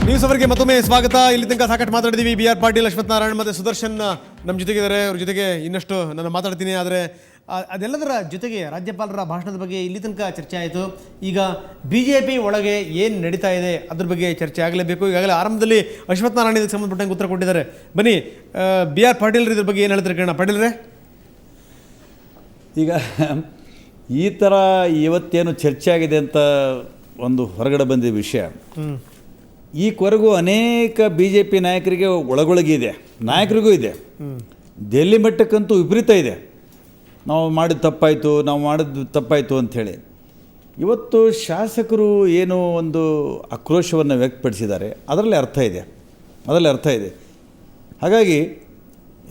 News ಅವರಿಗೆ ಮತ್ತೊಮ್ಮೆ ಸ್ವಾಗತ. ಇಲ್ಲಿ ತನಕ ಸಾಕಷ್ಟು ಮಾತಾಡಿದ್ದೀವಿ. ಬಿ ಆರ್ ಪಾಟೀಲ್, ಅಶ್ವಥ್ ನಾರಾಯಣ್ ಮತ್ತು ಸುದರ್ಶನ್ ನಮ್ಮ ಜೊತೆಗಿದ್ದಾರೆ. ಅವ್ರ ಜೊತೆಗೆ ಇನ್ನಷ್ಟು ನಾನು ಮಾತಾಡ್ತೀನಿ. ಆದರೆ ಅದೆಲ್ಲದರ ಜೊತೆಗೆ ರಾಜ್ಯಪಾಲರ ಭಾಷಣದ ಬಗ್ಗೆ ಇಲ್ಲಿ ತನಕ ಚರ್ಚೆ ಆಯಿತು. ಈಗ BJP ಒಳಗೆ ಏನು ನಡೀತಾ ಇದೆ ಅದ್ರ ಬಗ್ಗೆ ಚರ್ಚೆ ಆಗಲೇಬೇಕು. ಈಗಾಗಲೇ ಆರಂಭದಲ್ಲಿ ಅಶ್ವಥ್ ನಾರಾಯಣ್ ಇದಕ್ಕೆ ಸಂಬಂಧಪಟ್ಟಂಗೆ ಉತ್ತರ ಕೊಟ್ಟಿದ್ದಾರೆ. ಬನ್ನಿ, ಬಿ ಆರ್ ಪಾಟೀಲ್ ಇದ್ರ ಬಗ್ಗೆ ಏನು ಹೇಳ್ತಾರೆ ಕೇಳೋಣ. ಪಾಟೀಲ್ರೇ, ಈಗ ಈ ಥರ ಇವತ್ತೇನು ಚರ್ಚೆ ಆಗಿದೆ ಅಂತ ಒಂದು ಹೊರಗಡೆ ಬಂದಿದ್ದ ವಿಷಯ, ಈವರೆಗೂ ಅನೇಕ BJP ನಾಯಕರಿಗೆ ಒಳಗೊಳಗಿದೆ, ನಾಯಕರಿಗೂ ಇದೆ. ದೆಹಲಿ ಮಟ್ಟಕ್ಕಂತೂ ವಿಪರೀತ ಇದೆ. ನಾವು ಮಾಡಿದ ತಪ್ಪಾಯಿತು ಅಂಥೇಳಿ ಇವತ್ತು ಶಾಸಕರು ಏನು ಒಂದು ಆಕ್ರೋಶವನ್ನು ವ್ಯಕ್ತಪಡಿಸಿದ್ದಾರೆ, ಅದರಲ್ಲಿ ಅರ್ಥ ಇದೆ. ಹಾಗಾಗಿ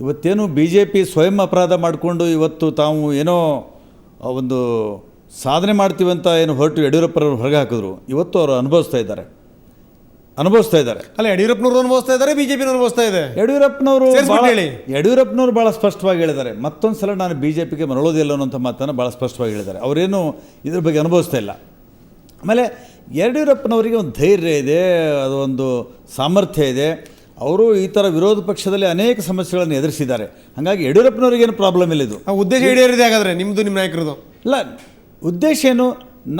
ಇವತ್ತೇನು BJP ಸ್ವಯಂ ಅಪರಾಧ ಮಾಡಿಕೊಂಡು ಇವತ್ತು ತಾವು ಏನೋ ಒಂದು ಸಾಧನೆ ಮಾಡ್ತೀವಂತ ಏನು ಹೊರಟು ಯಡಿಯೂರಪ್ಪರವ್ರು ಹೊರಗೆ ಹಾಕಿದ್ರು, ಇವತ್ತು ಅವರು ಅನುಭವಿಸ್ತಾ ಇದ್ದಾರೆ. ಅಲ್ಲ, ಯಡಿಯೂರಪ್ಪನವರು ಅನುಭವಿಸ್ತಾ ಇದ್ದಾರೆ, BJP ಅನುಭವಿಸ್ತಾ ಇದೆ. ಯಡಿಯೂರಪ್ಪನವರು ಭಾಳ ಸ್ಪಷ್ಟವಾಗಿ ಹೇಳಿದ್ದಾರೆ. ಮತ್ತೊಂದು ಸಲ ನಾನು BJPಗೆ ಮರಳೋದಿಲ್ಲ ಅನ್ನೋಂಥ ಮಾತನ್ನು ಭಾಳ ಸ್ಪಷ್ಟವಾಗಿ ಹೇಳಿದ್ದಾರೆ. ಅವರೇನು ಇದ್ರ ಬಗ್ಗೆ ಅನುಭವಿಸ್ತಾ ಇಲ್ಲ. ಆಮೇಲೆ ಯಡಿಯೂರಪ್ಪನವರಿಗೆ ಒಂದು ಧೈರ್ಯ ಇದೆ, ಅದೊಂದು ಸಾಮರ್ಥ್ಯ ಇದೆ. ಅವರು ಈ ಥರ ವಿರೋಧ ಪಕ್ಷದಲ್ಲಿ ಅನೇಕ ಸಮಸ್ಯೆಗಳನ್ನು ಎದುರಿಸಿದ್ದಾರೆ. ಹಾಗಾಗಿ ಯಡಿಯೂರಪ್ಪನವ್ರಿಗೇನು ಪ್ರಾಬ್ಲಮ್ ಇಲ್ಲ. ಇದು ಉದ್ದೇಶ ಈಡೇರಿದೆ ಹಾಗಾದರೆ ನಿಮ್ಮದು, ನಿಮ್ಮ ನಾಯಕರದು? ಇಲ್ಲ, ಉದ್ದೇಶ ಏನು,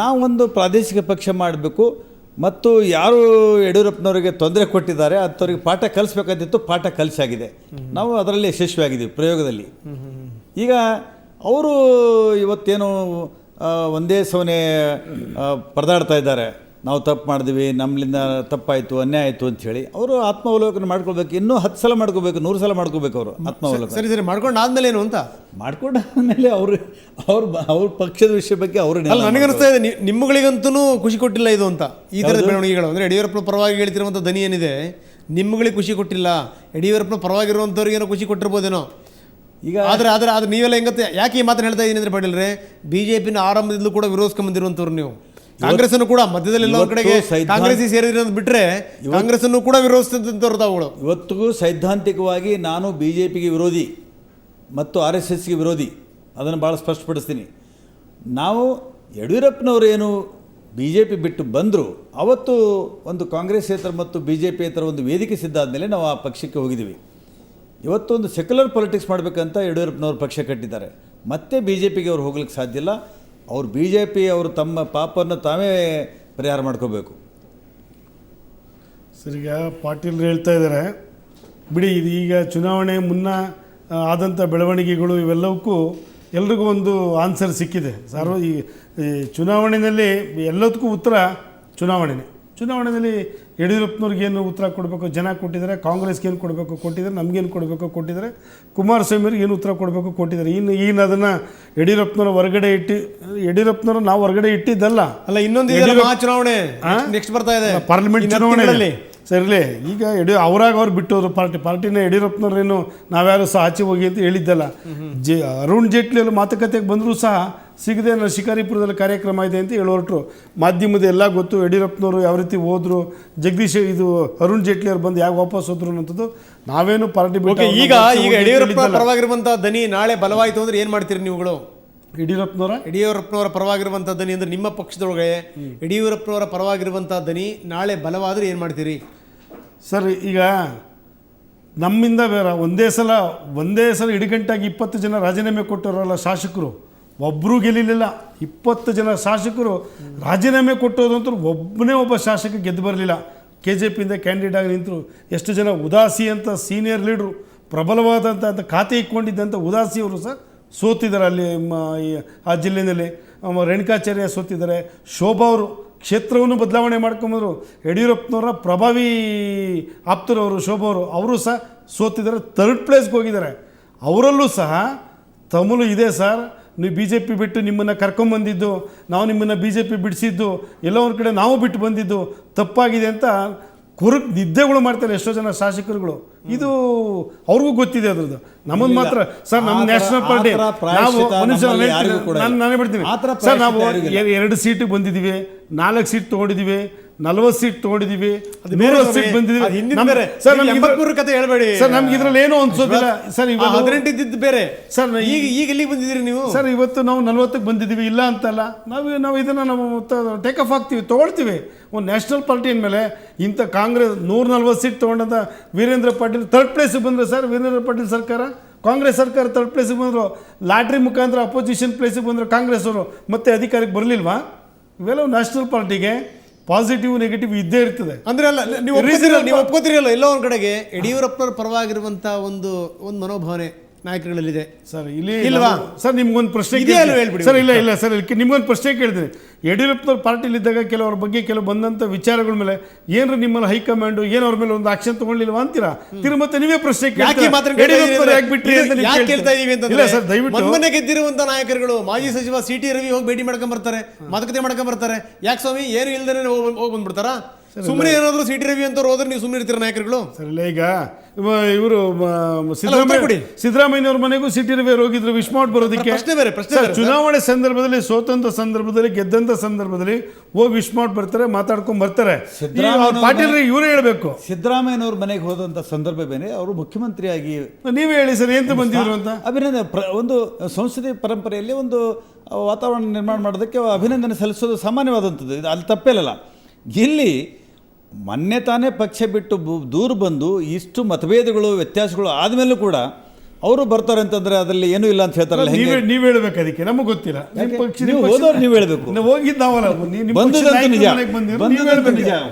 ನಾವೊಂದು ಪ್ರಾದೇಶಿಕ ಪಕ್ಷ ಮಾಡಬೇಕು ಮತ್ತು ಯಾರು ಯಡಿಯೂರಪ್ಪನವರಿಗೆ ತೊಂದರೆ ಕೊಟ್ಟಿದ್ದಾರೆ ಅಂಥವ್ರಿಗೆ ಪಾಠ ಕಲಿಸ್ಬೇಕಾದಿತ್ತು, ಪಾಠ ಕಲಿಸಾಗಿದೆ. ನಾವು ಅದರಲ್ಲಿ ಯಶಸ್ವಿಯಾಗಿದ್ದೀವಿ ಪ್ರಯೋಗದಲ್ಲಿ. ಈಗ ಅವರು ಇವತ್ತೇನು ಒಂದೇ ಸವನೆ ಪರದಾಡ್ತಾ ಇದ್ದಾರೆ, ನಾವು ತಪ್ಪು ಮಾಡಿದ್ವಿ, ನಮ್ಮಲಿಂದ ತಪ್ಪಾಯಿತು, ಅನ್ಯಾಯ ಆಯಿತು ಅಂಥೇಳಿ ಅವರು ಆತ್ಮಾವಲೋಕನ ಮಾಡ್ಕೊಳ್ಬೇಕು. ಇನ್ನೂ 10 ಸಲ ಮಾಡ್ಕೋಬೇಕು, 100 ಸಲ ಮಾಡ್ಕೋಬೇಕು ಅವರು ಆತ್ಮಾವಲೋಕನ. ಸರಿ, ಮಾಡ್ಕೊಂಡು ಆದಮೇಲೆ ಏನು ಅಂತ ಮಾಡ್ಕೊಂಡಾದ್ಮೇಲೆ ಅವ್ರ ಪಕ್ಷದ ವಿಷಯ ಬಗ್ಗೆ ಅವರು ನನಗನ್ನಿಸ್ತಾ ಇದೆ ನಿಮ್ಮಗಳಿಗಂತೂ ಖುಷಿ ಕೊಟ್ಟಿಲ್ಲ ಇದು ಅಂತ. ಈ ಥರದ ಬೆಳವಣಿಗೆಗಳು ಅಂದರೆ ಯಡಿಯೂರಪ್ಪನ ಪರವಾಗಿ ಹೇಳ್ತಿರುವಂಥ ದನಿ ಏನಿದೆ, ನಿಮ್ಮಗಳಿಗೆ ಖುಷಿ ಕೊಟ್ಟಿಲ್ಲ, ಯಡಿಯೂರಪ್ಪನ ಪರವಾಗಿರುವಂಥವ್ರಿಗೇನೋ ಖುಷಿ ಕೊಟ್ಟಿರ್ಬೋದೇನೋ. ಈಗ ಆದರೆ ನೀವೆಲ್ಲ ಹೆಂಗತ್ತೆ ಯಾಕೆ ಈ ಮಾತನ್ನು ಹೇಳ್ತಾ ಇದ್ದೀನಿ ಅಂದರೆ ಪಾಟೀಲ್ರೆ, BJPನ ಆರಂಭದಿಂದಲೂ ಕೂಡ ವಿರೋಧಿಸ್ಕೊಂಡ್ಬಂದಿರುವಂಥವ್ರು ನೀವು. ಕಾಂಗ್ರೆಸ್ ಅನ್ನು ಕೂಡ ಮಧ್ಯದಲ್ಲಿ ಎಲ್ಲ ಕಡೆಗೆ ಕಾಂಗ್ರೆಸ್ ಸೇರಿದ್ರೆ ಅಂತ ಬಿಟ್ಟರೆ ಕಾಂಗ್ರೆಸ್ ಅನ್ನು ಕೂಡ ವಿರೋಧಿಸಿದಂಥವ್ರು ತಾವುಗಳು. ಇವತ್ತಿಗೂ ಸೈದ್ಧಾಂತಿಕವಾಗಿ ನಾನು BJPಗೆ ವಿರೋಧಿ ಮತ್ತು RSSಗೆ ವಿರೋಧಿ, ಅದನ್ನು ಭಾಳ ಸ್ಪಷ್ಟಪಡಿಸ್ತೀನಿ. ನಾವು ಯಡಿಯೂರಪ್ಪನವರು ಏನು BJP ಬಿಟ್ಟು ಬಂದರು, ಅವತ್ತು ಒಂದು ಕಾಂಗ್ರೆಸ್ಸೇತರ ಮತ್ತು BJPಯೇತರ ಒಂದು ವೇದಿಕೆ ಸಿದ್ಧ ಆದಮೇಲೆ ನಾವು ಆ ಪಕ್ಷಕ್ಕೆ ಹೋಗಿದ್ದೀವಿ. ಇವತ್ತು ಒಂದು ಸೆಕ್ಯುಲರ್ ಪಾಲಿಟಿಕ್ಸ್ ಮಾಡಬೇಕಂತ ಯಡಿಯೂರಪ್ಪನವ್ರು ಪಕ್ಷ ಕಟ್ಟಿದ್ದಾರೆ. ಮತ್ತೆ BJPಗೆ ಅವ್ರು ಹೋಗ್ಲಿಕ್ಕೆ ಸಾಧ್ಯ ಇಲ್ಲ. ಅವ್ರು BJP ಅವರು ತಮ್ಮ ಪಾಪನ್ನು ತಾವೇ ಪರಿಹಾರ ಮಾಡ್ಕೋಬೇಕು. ಸರಿಗ ಪಾಟೀಲ್ರು ಹೇಳ್ತಾ ಇದ್ದಾರೆ ಬಿಡಿ, ಇದು ಈಗ ಚುನಾವಣೆ ಮುನ್ನ ಆದಂಥ ಬೆಳವಣಿಗೆಗಳು ಇವೆಲ್ಲವಕ್ಕೂ ಎಲ್ರಿಗೂ ಒಂದು ಆನ್ಸರ್ ಸಿಕ್ಕಿದೆ. ಈ ಚುನಾವಣೆಯಲ್ಲಿ ಎಲ್ಲದಕ್ಕೂ ಉತ್ತರ ಚುನಾವಣೆಯಲ್ಲಿ ಯಡಿಯೂರಪ್ಪನವ್ರಿಗೆ ಏನು ಉತ್ತರ ಕೊಡಬೇಕು ಜನ ಕೊಟ್ಟಿದ್ದಾರೆ, ಕಾಂಗ್ರೆಸ್ಗೆ ಏನು ಕೊಡಬೇಕು ಕೊಟ್ಟಿದ್ದಾರೆ, ನಮಗೇನು ಕೊಡಬೇಕು ಕೊಟ್ಟಿದ್ದಾರೆ, ಕುಮಾರಸ್ವಾಮಿಯವ್ರಿಗೆ ಏನು ಉತ್ತರ ಕೊಡಬೇಕು ಕೊಟ್ಟಿದ್ದಾರೆ. ಇನ್ನು ಅದನ್ನು ಯಡಿಯೂರಪ್ಪನವರು ನಾವು ಹೊರಗಡೆ ಇಟ್ಟಿದ್ದಲ್ಲ. ಅಲ್ಲ, ಇನ್ನೊಂದು ಚುನಾವಣೆ ನೆಕ್ಸ್ಟ್ ಬರ್ತಾ ಇದೆ, ಪಾರ್ಲಿಮೆಂಟ್ ಚುನಾವಣೆಯಲ್ಲಿ. ಸರಿಲೇ, ಈಗ ಅವ್ರಾಗ ಅವ್ರು ಬಿಟ್ಟೋದ್ರು ಪಾರ್ಟಿನ. ಯಡಿಯೂರಪ್ಪನವ್ರೇನು ನಾವ್ಯಾರು ಸಹ ಆಚೆ ಹೋಗಿ ಅಂತ ಹೇಳಿದ್ದಲ್ಲ. ಅರುಣ್ ಜೇಟ್ಲಿ ಅವರು ಮಾತುಕತೆಗೆ ಬಂದರೂ ಸಹ ಸಿಗದೆ ನಾನು ಶಿಕಾರಿಪುರದಲ್ಲಿ ಕಾರ್ಯಕ್ರಮ ಇದೆ ಅಂತ ಹೇಳೋರ್ಟ್ರು. ಮಾಧ್ಯಮದ ಎಲ್ಲ ಗೊತ್ತು, ಯಡಿಯೂರಪ್ಪನವರು ಯಾವ ರೀತಿ ಹೋದ್ರು, ಅರುಣ್ ಜೇಟ್ಲಿ ಅವ್ರು ಬಂದು ಯಾಕೆ ವಾಪಸ್ ಹೋದ್ರು ಅನ್ನೋಂಥದ್ದು. ನಾವೇನು ಪಾರ್ಟಿ ಬಿಟ್ಟು ಈಗ ಯಡಿಯೂರಪ್ಪ ಪರವಾಗಿರುವಂಥ ದನಿ ನಾಳೆ ಬಲವಾಯಿತು ಅಂದ್ರೆ ಏನು ಮಾಡ್ತೀರಿ ನೀವುಗಳು? ಯಡಿಯೂರಪ್ಪನವರ ಪರವಾಗಿರುವಂಥ ದನಿ ಅಂದರೆ ನಿಮ್ಮ ಪಕ್ಷದೊಳಗೆ ಯಡಿಯೂರಪ್ಪನವರ ಪರವಾಗಿರುವಂಥ ದನಿ ನಾಳೆ ಬಲವಾದರೆ ಏನು ಮಾಡ್ತೀರಿ ಸರ್? ಈಗ ನಮ್ಮಿಂದ ಒಂದೇ ಸಲ ಇಡಿಗಂಟಾಗಿ 20 ಜನ ರಾಜೀನಾಮೆ ಕೊಟ್ಟವರಲ್ಲ ಶಾಸಕರು, ಒಬ್ಬರೂ ಗೆಲ್ಲಿಲ್ಲ. 20 ಜನ ಶಾಸಕರು ರಾಜೀನಾಮೆ ಕೊಟ್ಟೋದಂತೂ ಒಬ್ಬ ಶಾಸಕ ಗೆದ್ದು ಬರಲಿಲ್ಲ. KJPಯಿಂದ ಕ್ಯಾಂಡಿಡೇಟ್ ಆಗಿ ನಿಂತರು. ಎಷ್ಟು ಜನ ಉದಾಸಿ ಅಂತ ಸೀನಿಯರ್ ಲೀಡ್ರು, ಪ್ರಬಲವಾದಂಥ ಖಾತೆ ಇಟ್ಕೊಂಡಿದ್ದಂಥ ಉದಾಸಿಯವರು ಸಹ ಸೋತಿದ್ದಾರೆ ಅಲ್ಲಿ ಆ ಜಿಲ್ಲೆಯಲ್ಲಿ. ರೇಣುಕಾಚಾರ್ಯ ಸೋತಿದ್ದಾರೆ. ಶೋಭಾ ಅವರು ಕ್ಷೇತ್ರವನ್ನು ಬದಲಾವಣೆ ಮಾಡ್ಕೊಂಬಂದರು. ಯಡಿಯೂರಪ್ಪನವರ ಪ್ರಭಾವಿ ಆಪ್ತರವರು ಶೋಭಾ ಅವರು ಸಹ ಸೋತಿದ್ದಾರೆ, 3rd ಪ್ಲೇಸ್ಗೆ ಹೋಗಿದ್ದಾರೆ. ಅವರಲ್ಲೂ ಸಹ ತಮಿಳು ಇದೆ ಸರ್, ನೀವು BJP ಬಿಟ್ಟು ನಿಮ್ಮನ್ನು ಕರ್ಕೊಂಬಂದಿದ್ದು, ನಾವು ನಿಮ್ಮನ್ನು BJP ಬಿಡಿಸಿದ್ದು, ಎಲ್ಲೋ ಒಂದು ಕಡೆ ನಾವು ಬಿಟ್ಟು ಬಂದಿದ್ದು ತಪ್ಪಾಗಿದೆ ಅಂತ ನಿದ್ದೆಗಳು ಮಾಡ್ತಾರೆ ಎಷ್ಟೋ ಜನ ಶಾಸಕರುಗಳು. ಇದು ಅವ್ರಿಗೂ ಗೊತ್ತಿದೆ ಅದ್ರದ್ದು. ನಮ್ಮದು ಮಾತ್ರ ಸರ್, ನಮ್ಮ ನ್ಯಾಷನಲ್ ಪಾರ್ಟಿ ನಾನೇ ಬಿಡ್ತೀನಿ ಸರ್, ನಾವು 2 ಸೀಟಿಗೆ ಬಂದಿದ್ದೀವಿ, 4 ಸೀಟ್ ತೊಗೊಂಡಿದ್ದೀವಿ, 40 ಸೀಟ್ ತೊಗೊಂಡಿದ್ದೀವಿ, ಬೇರೆ 100 ಸ್ವಾಮಿ, ಸೀಟ್ ಬಂದಿದ್ದೀವಿ. ಅದು ಹಿಂದಿನ ನಮ್- ಬೇರೆ. ಸರ್ ನೀವು ನಮ್ಗೆ 83 ಕತೆ ಹೇಳ್ಬೇಡಿ ಸರ್ ನಮ್ಗೆ ಇದ್ರಲ್ಲಿ ಏನೂ ಅನ್ಸೋದಿಲ್ಲ ಸರ್. ಇವಾಗ 18 ಇದ್ದಿದ್ದು ಬೇರೆ ಸರ್ ಈಗ ಎಲ್ಲಿಗೆ ಬಂದಿದ್ದೀರಿ ನೀವು? ಸರ್ ಇವತ್ತು ನಾವು 40ಕ್ಕೆ ಬಂದಿದ್ದೀವಿ, ಇಲ್ಲ ಅಂತಲ್ಲ. ನಾವು ಇದನ್ನು ನಾವು ಟೇಕ್ ಆಫ್ ಆಗ್ತೀವಿ, ತೊಗೊಳ್ತೀವಿ. ಒಂದು ನ್ಯಾಷನಲ್ ಪಾರ್ಟಿ ಅಂದಮೇಲೆ ಇಂಥ ಕಾಂಗ್ರೆಸ್ 140 ಸೀಟ್ ತೊಗೊಂಡಂಥ ವೀರೇಂದ್ರ ಪಾಟೀಲ್ ಥರ್ಡ್ ಪ್ಲೇಸಿಗೆ ಬಂದರೆ ಸರ್, ವೀರೇಂದ್ರ ಪಾಟೀಲ್ ಸರ್ಕಾರ, ಕಾಂಗ್ರೆಸ್ ಸರ್ಕಾರ ಥರ್ಡ್ ಪ್ಲೇಸಿಗೆ ಬಂದರು. ಲಾಟ್ರಿ ಮುಖಾಂತರ ಅಪೋಸಿಷನ್ ಪ್ಲೇಸಿಗೆ ಬಂದರು ಕಾಂಗ್ರೆಸ್ ಅವರು, ಮತ್ತೆ ಅಧಿಕಾರಕ್ಕೆ ಬರಲಿಲ್ವಾ? ಇವೆಲ್ಲ ನ್ಯಾಷನಲ್ ಪಾರ್ಟಿಗೆ ಪಾಸಿಟಿವ್ ನೆಗೆಟಿವ್ ಇದ್ದೇ ಇರ್ತದೆ. ಅಂದ್ರೆ ಅಲ್ಲ, ನೀವು ಒಪ್ಕೋತಿರಲ್ಲ ಎಲ್ಲೋ ಒಂದ್ ಕಡೆಗೆ ಯಡಿಯೂರಪ್ಪನವ್ರ ಪರವಾಗಿರುವಂತ ಒಂದು ಮನೋಭಾವನೆ ನಾಯಕರುಗಳಲ್ಲಿದೆ ಸರ್ ಇಲ್ಲಿ ಇಲ್ವಾ? ಸರ್ ನಿಮ್ಗೊಂದು ಪ್ರಶ್ನೆ ಇದೆಯಾ ಅಲ್ವಾ ಹೇಳ್ಬಿಡಿ. ಸರ್. ಇಲ್ಲ ಸರ್, ನಿಮ್ಗೊಂದು ಪ್ರಶ್ನೆ ಕೇಳ್ತೀನಿ. ಯಡಿಯೂರಪ್ಪನವ್ರ ಪಾರ್ಟಿಲಿದ್ದಾಗ ಕೆಲವ್ರ ಬಗ್ಗೆ ಕೆಲವು ಬಂದಂಥ ವಿಚಾರಗಳ ಮೇಲೆ ಏನ್ರ ನಿಮ್ಮಲ್ಲಿ ಹೈಕಮಾಂಡು ಏನು ಅವ್ರ ಮೇಲೆ ಒಂದು ಆಕ್ಷನ್ ತಗೊಳ್ಳಿಲ್ವಾ ಅಂತೀರಾ? ಮತ್ತೆ ನೀವೇ ಪ್ರಶ್ನೆ ಇಲ್ಲ ಸರ್, ದಯವಿಟ್ಟು ಮೊನ್ನೆ ಗೆದ್ದಿರುವಂತ ನಾಯಕರುಗಳು ಮಾಜಿ ಸಚಿವ CT ರವಿ ಹೋಗಿ ಭೇಟಿ ಮಾಡ್ಕೊಂಡ್ ಬರ್ತಾರೆ, ಮಾತುಕತೆ ಮಾಡ್ಕೊಂಡ್ ಬರ್ತಾರೆ. ಯಾಕೆ ಸ್ವಾಮಿ, ಏನು ಇಲ್ದೇನೆ ಹೋಗಿ ಬಂದ್ಬಿಡ್ತಾರ? ಸುಮ್ಮನೆ ಏನಾದ್ರು CT ರವಿ ಅಂತ ಹೋದ್ರೆ ನೀವು ಸುಮ್ಮನೆ ಇರ್ತೀರ ನಾಯಕರುಗಳು? ಸರ್ ಇಲ್ಲ, ಈಗ ಇವರು ಸಿದ್ದರಾಮಯ್ಯವ್ರ ಮನೆಗೂ CT ರವಿ ಹೋಗಿದ್ರು ವಿಶ್ ಮಾಡಿ ಬರೋದಕ್ಕೆ. ಚುನಾವಣೆ ಸಂದರ್ಭದಲ್ಲಿ, ಸೋತಂತ ಸಂದರ್ಭದಲ್ಲಿ, ಗೆದ್ದಂತ ಸಂದರ್ಭದಲ್ಲಿ ಹೋಗಿ ವಿಶ್ ಮಾಡಿ ಬರ್ತಾರೆ, ಮಾತಾಡ್ಕೊಂಡ್ ಬರ್ತಾರೆ. ಪಾಟೀಲ್ ಇವರೇ ಹೇಳ್ಬೇಕು. ಸಿದ್ದರಾಮಯ್ಯನವ್ರ ಮನೆಗೆ ಹೋದಂಥ ಸಂದರ್ಭ ಬೇರೆ, ಅವರು ಮುಖ್ಯಮಂತ್ರಿಯಾಗಿ ನೀವೇ ಹೇಳಿ ಸರ್ ಎಂತ ಬಂದಿದ್ರು ಅಂತ. ಅಭಿನಂದನೆ. ಒಂದು ಸಂಸದೀಯ ಪರಂಪರೆಯಲ್ಲಿ ಒಂದು ವಾತಾವರಣ ನಿರ್ಮಾಣ ಮಾಡೋದಕ್ಕೆ ಅಭಿನಂದನೆ ಸಲ್ಲಿಸೋದು ಸಾಮಾನ್ಯವಾದಂಥದ್ದು, ಇದು ಅಲ್ಲಿ ತಪ್ಪೇಲಲ್ಲ. ಇಲ್ಲಿ ಮೊನ್ನೆ ತಾನೇ ಪಕ್ಷ ಬಿಟ್ಟು ದೂರ ಬಂದು ಇಷ್ಟು ಮತಭೇದಗಳು ವ್ಯತ್ಯಾಸಗಳು ಆದಮೇಲೂ ಕೂಡ ಅವರು ಬರ್ತಾರೆ ಅಂತಂದ್ರೆ ಅದರಲ್ಲಿ ಏನೂ ಇಲ್ಲ ಅಂತ ಹೇಳ್ತಾರಲ್ಲ. ನೀವು ಹೇಳ್ಬೇಕು, ಅದಕ್ಕೆ ನಮಗೆ ಗೊತ್ತಿಲ್ಲ. ಹೋದವ್ರು ನೀವು ಹೇಳ್ಬೇಕು.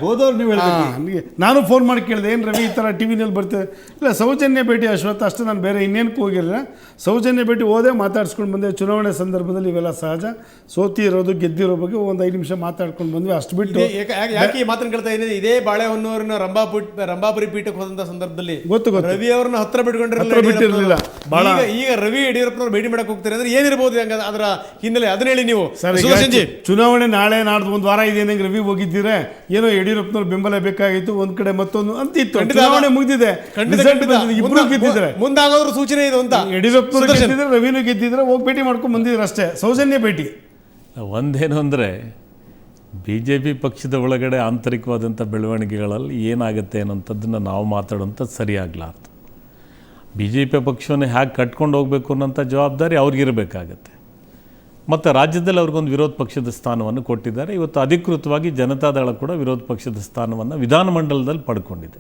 ಹೋದವ್ರು ನೀವು ಹೇಳ್ಬೇಕು. ನಾನು ಫೋನ್ ಮಾಡಿ ಕೇಳಿದೆ, ಏನು ರವಿ ಈ ಥರ ಟಿವಿನಲ್ಲಿ ಬರ್ತದೆ? ಇಲ್ಲ, ಸೌಜನ್ಯ ಭೇಟಿ ಅಶ್ವತ್ಥ ಅಷ್ಟೇ, ನಾನು ಬೇರೆ ಇನ್ನೇನಕ್ಕೂ ಹೋಗಿರಲಿಲ್ಲ. ಸೌಜನ್ಯ ಭೇಟಿ ಹೋದೆ, ಮಾತಾಡ್ಸ್ಕೊಂಡು ಬಂದೆ. ಚುನಾವಣೆ ಸಂದರ್ಭದಲ್ಲಿ ಇವೆಲ್ಲ ಸಹಜ, ಸೋತಿರೋದು ಗೆದ್ದಿರೋ ಬಗ್ಗೆ ಒಂದು 5 ನಿಮಿಷ ಮಾತಾಡ್ಕೊಂಡು ಬಂದ್ವಿ, ಅಷ್ಟು ಬಿಟ್ಟು. ಯಾಕೆ ಈ ಮಾತನ್ನು ಕೇಳ್ತಾ ಇದ್ದೀನಿ? ಇದೇ ಬಾಳೆಹೊನ್ನೂರಿನ ರಂಭಾಪುರಿ ಪೀಠಕ್ಕೆ ಹೋದಂತ ಸಂದರ್ಭದಲ್ಲಿ ಗೊತ್ತು ರವಿ ಅವ್ರನ್ನ ಹತ್ರ ಬಿಟ್ಕೊಂಡಿರಲಿಲ್ಲ. ಈಗ ರವಿ ಯಡಿಯೂರಪ್ಪನವ್ರು ಭೇಟಿ ಮಾಡಕ್ ಹೋಗ್ತಾರೆ ಅಂದ್ರೆ ಏನಿರಬಹುದು ಅದರ ಹಿನ್ನೆಲೆ, ಅದನ್ನ ಹೇಳಿ ನೀವು. ಚುನಾವಣೆ ನಾಳೆ ನಾಡ್ದು ಒಂದು ವಾರ ಇದೆ ನಂಗೆ ರವಿ ಹೋಗಿದ್ದೀರಾ, ಏನೋ ಯಡಿಯೂರಪ್ಪನವ್ರ ಬೆಂಬಲ ಬೇಕಾಗಿತ್ತು, ಒಂದ್ ಕಡೆ ಮತ್ತೊಂದು ಅಂತಿತ್ತು. ಚುನಾವಣೆ ಮುಗಿದಿದೆ, ಇಬ್ರು ಗೆದ್ದಿದ್ದಾರೆ, ಮುಂದಾಗೋದ್ರ ಸೂಚನೆ ಇದು ಅಂತ. ಯಡಿಯೂರಪ್ಪನವ್ರು ಗೆದ್ದಿದ್ರೆ, ರವಿನೂ ಗೆದ್ದಿದ್ರೆ, ಹೋಗಿ ಭೇಟಿ ಮಾಡ್ಕೊಂಡು ಬಂದಿದ್ರು ಅಷ್ಟೇ. ಸೌಜನ್ಯ ಭೇಟಿ ಒಂದೇನು ಅಂದರೆ BJP ಪಕ್ಷದ ಒಳಗಡೆ ಆಂತರಿಕವಾದಂಥ ಬೆಳವಣಿಗೆಗಳಲ್ಲಿ ಏನಾಗುತ್ತೆ ಅನ್ನೋಂಥದ್ದನ್ನು ನಾವು ಮಾತಾಡೋಂಥದ್ದು ಸರಿಯಾಗಲಾರ್ದು. BJP ಪಕ್ಷವನ್ನು ಹೇಗೆ ಕಟ್ಕೊಂಡು ಹೋಗಬೇಕು ಅನ್ನೋಂಥ ಜವಾಬ್ದಾರಿ ಅವ್ರಿಗಿರಬೇಕಾಗತ್ತೆ. ಮತ್ತು ರಾಜ್ಯದಲ್ಲಿ ಅವ್ರಿಗೊಂದು ವಿರೋಧ ಪಕ್ಷದ ಸ್ಥಾನವನ್ನು ಕೊಟ್ಟಿದ್ದಾರೆ. ಇವತ್ತು ಅಧಿಕೃತವಾಗಿ ಜನತಾದಳ ಕೂಡ ವಿರೋಧ ಪಕ್ಷದ ಸ್ಥಾನವನ್ನು ವಿಧಾನಮಂಡಲದಲ್ಲಿ ಪಡ್ಕೊಂಡಿದೆ.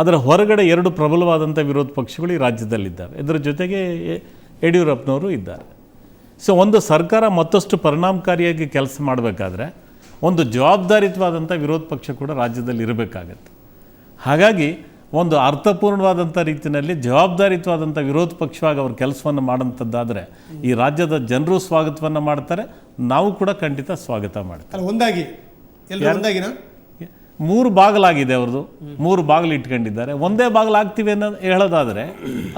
ಅದರ ಹೊರಗಡೆ 2 ಪ್ರಬಲವಾದಂಥ ವಿರೋಧ ಪಕ್ಷಗಳು ಈ ರಾಜ್ಯದಲ್ಲಿದ್ದಾವೆ. ಇದರ ಜೊತೆಗೆ ಯಡಿಯೂರಪ್ಪನವರು ಇದ್ದಾರೆ. ಸೊ ಒಂದು ಸರ್ಕಾರ ಮತ್ತಷ್ಟು ಪರಿಣಾಮಕಾರಿಯಾಗಿ ಕೆಲಸ ಮಾಡಬೇಕಾದ್ರೆ ಒಂದು ಜವಾಬ್ದಾರಿತವಾದಂಥ ವಿರೋಧ ಪಕ್ಷ ಕೂಡ ರಾಜ್ಯದಲ್ಲಿ ಇರಬೇಕಾಗತ್ತೆ. ಹಾಗಾಗಿ ಒಂದು ಅರ್ಥಪೂರ್ಣವಾದಂಥ ರೀತಿಯಲ್ಲಿ ಜವಾಬ್ದಾರಿತವಾದಂಥ ವಿರೋಧ ಪಕ್ಷವಾಗಿ ಅವ್ರ ಕೆಲಸವನ್ನು ಮಾಡೋಂಥದ್ದಾದರೆ ಈ ರಾಜ್ಯದ ಜನರು ಸ್ವಾಗತವನ್ನು ಮಾಡ್ತಾರೆ, ನಾವು ಕೂಡ ಖಂಡಿತ ಸ್ವಾಗತ ಮಾಡ್ತಾರೆ. ಒಂದಾಗಿ 3 ಬಾಗಿಲಾಗಿದೆ ಅವ್ರದ್ದು, 3 ಬಾಗಿಲು ಇಟ್ಕೊಂಡಿದ್ದಾರೆ. ಒಂದೇ ಬಾಗಿಲು ಆಗ್ತೀವಿ ಅನ್ನೋ ಹೇಳೋದಾದರೆ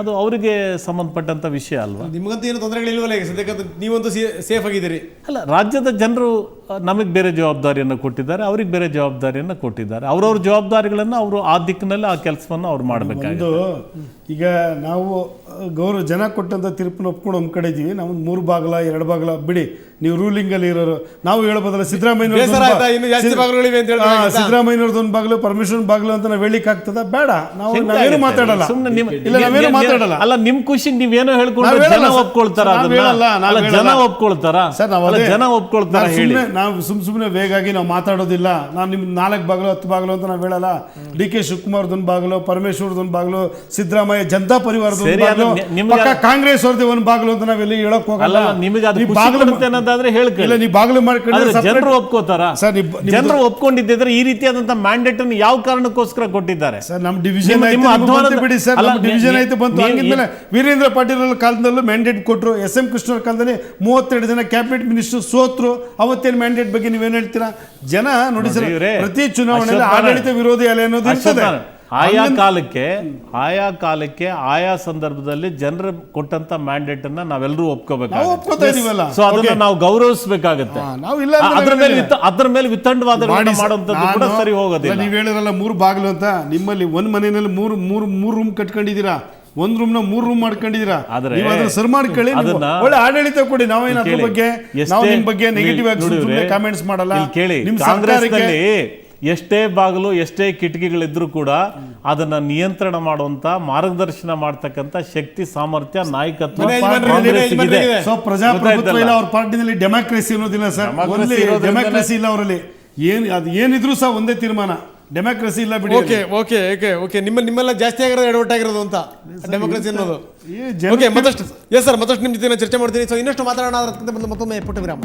ಅದು ಅವರಿಗೆ ಸಂಬಂಧಪಟ್ಟಂಥ ವಿಷಯ ಅಲ್ವಾ? ನಿಮಗಂತೂ ಏನು ತೊಂದರೆಗಳಿಲ್ವಲ್ಲ ಈಗ ಸದ್ಯಕ್ಕೆ? ನೀವಂತೂ ಸೇಫ್ ಆಗಿದ್ದೀರಿ. ಅಲ್ಲ, ರಾಜ್ಯದ ಜನರು ನಮಗೆ ಬೇರೆ ಜವಾಬ್ದಾರಿಯನ್ನು ಕೊಟ್ಟಿದ್ದಾರೆ, ಅವ್ರಿಗೆ ಬೇರೆ ಜವಾಬ್ದಾರಿಯನ್ನು ಕೊಟ್ಟಿದ್ದಾರೆ. ಅವ್ರವ್ರ ಜವಾಬ್ದಾರಿಗಳನ್ನು ಅವರು ಆ ದಿಕ್ಕಿನಲ್ಲಿ ಆ ಕೆಲಸವನ್ನು ಅವ್ರು ಮಾಡಬೇಕಾಗಿದೆ. ಈಗ ನಾವು ಜನ ಕೊಟ್ಟಂಥ ತೀರ್ಪನ್ನು ಒಪ್ಕೊಂಡು ಒಂದು ಕಡೆ ಇದ್ದೀವಿ. ನಾವು 3 ಬಾಗಿಲ 2 ಬಾಗಿಲ ಬಿಡಿ, ನೀವು ರೂಲಿಂಗಲ್ಲಿ ಇರೋರು. ನಾವು ಹೇಳೋದಲ್ಲ ಸಿದ್ದರಾಮಯ್ಯವ್ರದ್ದೊಂದು ಬಾಗಿಲು, ಪರಮೇಶ್ವರನ್ ಬಾಗಿಲು ಅಂತ ನಾವು ಹೇಳಿಕ್ ಆಗ್ತದ? ಬೇಡ, ನಾವೇನು ಮಾತಾಡಲ್ಲ. ಅಲ್ಲ, ನಿಮ್ ಖುಷಿಗೆ ನೀವೇನೋ ಹೇಳ್ಕೊಂಡು ಜನ ಒಪ್ಕೊಳ್ತಾರ? ಜನ ಒಪ್ಕೊಳ್ತಾರ? ಜನ ಒಪ್ಕೊಳ್ತಾರ ಹೇಳಿ. ನಾವು ಸುಮ್ಮನೆ ವೇಗಾಗಿ ನಾವು ಮಾತಾಡೋದಿಲ್ಲ. ನಾವು ನಿಮ್ಗೆ 4 ಬಾಗಿಲು 10 ಬಾಗಿಲು ಅಂತ ನಾವು ಹೇಳಲ್ಲ. DK ಶಿವಕುಮಾರ್ದೊಂದು ಬಾಗಿಲು, ಪರಮೇಶ್ವರ್ದೊಂದು ಬಾಗಿಲು, ಸಿದ್ದರಾಮಯ್ಯ ಜನತಾ ಪರಿವಾರದ ಬಾಗಿಲು, ಕಾಂಗ್ರೆಸ್ ಅವ್ರದ್ದು ಒಂದು ಬಾಗಿಲು ಅಂತ ನಾವೆಲ್ಲಿ ಹೇಳಕ್ ಹೋಗಲ್ಲ. ನಿಮಗೆ ಅದು ಅನ್ನೋದಾದ್ರೆ ಹೇಳ್ಕೊಳ್ಳಿ. ನೀವು ಬಾಗಿಲು ಮಾಡ್ಕೊಂಡು ಜನರು ಒಪ್ಕೋತಾರ? ಜನರು ಒಪ್ಕೊಂಡಿದ್ದಿದ್ರೆ ಈ ರೀತಿಯಾದಂತ ಮ್ಯಾಂಡೇಟ್ ಅನ್ನು ಯಾವ ಕಾರಣಕ್ಕೋಸ್ಕರ ಕೊಟ್ಟಿದ್ದಾರೆ? ಸರ್ ನಮ್ಮ ಡಿವಿಷನ್ ಬಿಡಿ ಸರ್, ನಮ್ಮ ಡಿವಿಷನ್ ಆಯ್ತು ಬಂತು. ಹಂಗಿದ್ಮೇಲೆ ವೀರೇಂದ್ರ ಪಾಟೀಲ್ ಕಾಲದಲ್ಲೂ ಮ್ಯಾಂಡೇಟ್ ಕೊಟ್ಟರು. SM ಕೃಷ್ಣ ಕಾಲದಲ್ಲಿ 32 ಜನ ಕ್ಯಾಬಿನೆಟ್ ಮಿನಿಸ್ಟರ್ ಸೋತ್ರು. ಅವತ್ತೇನು ಮ್ಯಾಂಡೇಟ್ ಬಗ್ಗೆ ನೀವೇನು ಹೇಳ್ತೀರಾ? ಜನ ನೋಡಿ ಸರ್, ಪ್ರತಿ ಚುನಾವಣೆಯಲ್ಲಿ ಆಡಳಿತ ವಿರೋಧಿ ಅಲೆ ಅನ್ನೋದು ಇರ್ತದೆ. ಆಯಾ ಕಾಲಕ್ಕೆ ಆಯಾ ಸಂದರ್ಭದಲ್ಲಿ ಜನರು ಕೊಟ್ಟಂತ ಮ್ಯಾಂಡೇಟ್ ಅನ್ನ ನಾವೆಲ್ಲರೂ ಒಪ್ಕೋಬೇಕಾಗುತ್ತೆ. ಸೊ ಅದನ್ನ ನಾವು ಗೌರವಿಸಬೇಕಾಗುತ್ತೆ. ಅದ್ರ ಮೇಲೆ ವಿತಂಡವಾದ ಮಾಡುವಂತದ್ದು ಕೂಡ ಸರಿ ಹೋಗೋದಿಲ್ಲ. ನೀವು ಹೇಳಿರಲ್ಲ 3 ಬಾಗಿಲು ಅಂತ, ನಿಮ್ಮಲ್ಲಿ ಒಂದ್ ಮನೆಯಲ್ಲಿ ಮೂರು ರೂಮ್ ಕಟ್ಕೊಂಡಿದ್ದೀರಾ, ಒಂದ್ ರೂಮ್ ನ 3 ರೂಮ್ ಮಾಡ್ಕೊಂಡಿದ್ದೀರಾ. ಸರ್ ಮಾಡ್ಕೊಳ್ಳಿ, ಒಳ್ಳೆ ಆಡಳಿತ ಕೊಡಿ. ನಾವೇನು ಅದ್ರ ಬಗ್ಗೆ ನಾವು ನಿಮ್ ಬಗ್ಗೆ ನೆಗೆಟಿವ್ ಆಗಿ ಕಾಮೆಂಟ್ಸ್ ಮಾಡಲ್ಲ. ಕೇಳಿ, ಕಾಂಗ್ರೆಸ್ನಲ್ಲಿ ಎಷ್ಟೇ ಬಾಗಿಲು ಎಷ್ಟೇ ಕಿಟಕಿಗಳಿದ್ರೂ ಕೂಡ ಅದನ್ನ ನಿಯಂತ್ರಣ ಮಾಡುವಂತ ಮಾರ್ಗದರ್ಶನ ಮಾಡ್ತಕ್ಕಂಥ ಶಕ್ತಿ ಸಾಮರ್ಥ್ಯ ನಾಯಕತ್ವ ಮನೆ ಯಜಮಾನ್ರಿಗೆ ಕಾಂಗ್ರೆಸ್ಸಿಗಿದೆ. ಮನೆ ಯಜಮಾನ್ರಿಗೆ. ಸೊ ಪ್ರಜಾಪ್ರಭುತ್ವ ಇಲ್ಲ ಅವ್ರ ಪಾರ್ಟಿನಲ್ಲಿ ಡೆಮಾಕ್ರಸಿ ಅನ್ನೋದಿಲ್ಲ ಸರ್. Democracy ಇರೋದ್ರಿಂದಲೇ- ಡೆಮಾಕ್ರಸಿ ಇಲ್ಲ ಅವರಲ್ಲಿ. ಏನಿದ್ರು ಸಹ ಒಂದೇ ತೀರ್ಮಾನ, ಡೆಮಾಕ್ರಸಿ ಇಲ್ಲ ಬಿಡಿ. ಓಕೆ ಓಕೆ ಓಕೆ ಓಕೆ ನಿಮ್ಮೆಲ್ಲ ಜಾಸ್ತಿ ಆಗಿರೋದು ಎಡವಟ್ ಆಗಿರೋದು ಅಂತ ಡೆಮೋಕ್ರಸಿ ಅನ್ನೋದು. ಈ ಜನ- ಓಕೆ ಮತ್ತಷ್ಟು ಎಸ್ ಸರ್ ಮತ್ತಷ್ಟು ನಿಮ್ಮ ಜೊತೆ ಚರ್ಚೆ ಮಾಡ್ತೀನಿ. ಸೊ ಇನ್ನಷ್ಟು ಮಾತಾಡೋಣ, ಅದಕ್ಕಿಂತ ಮೊದಲು ಮತ್ತೊಮ್ಮೆ ಪುಟ್ಟ ವಿರಾಮ.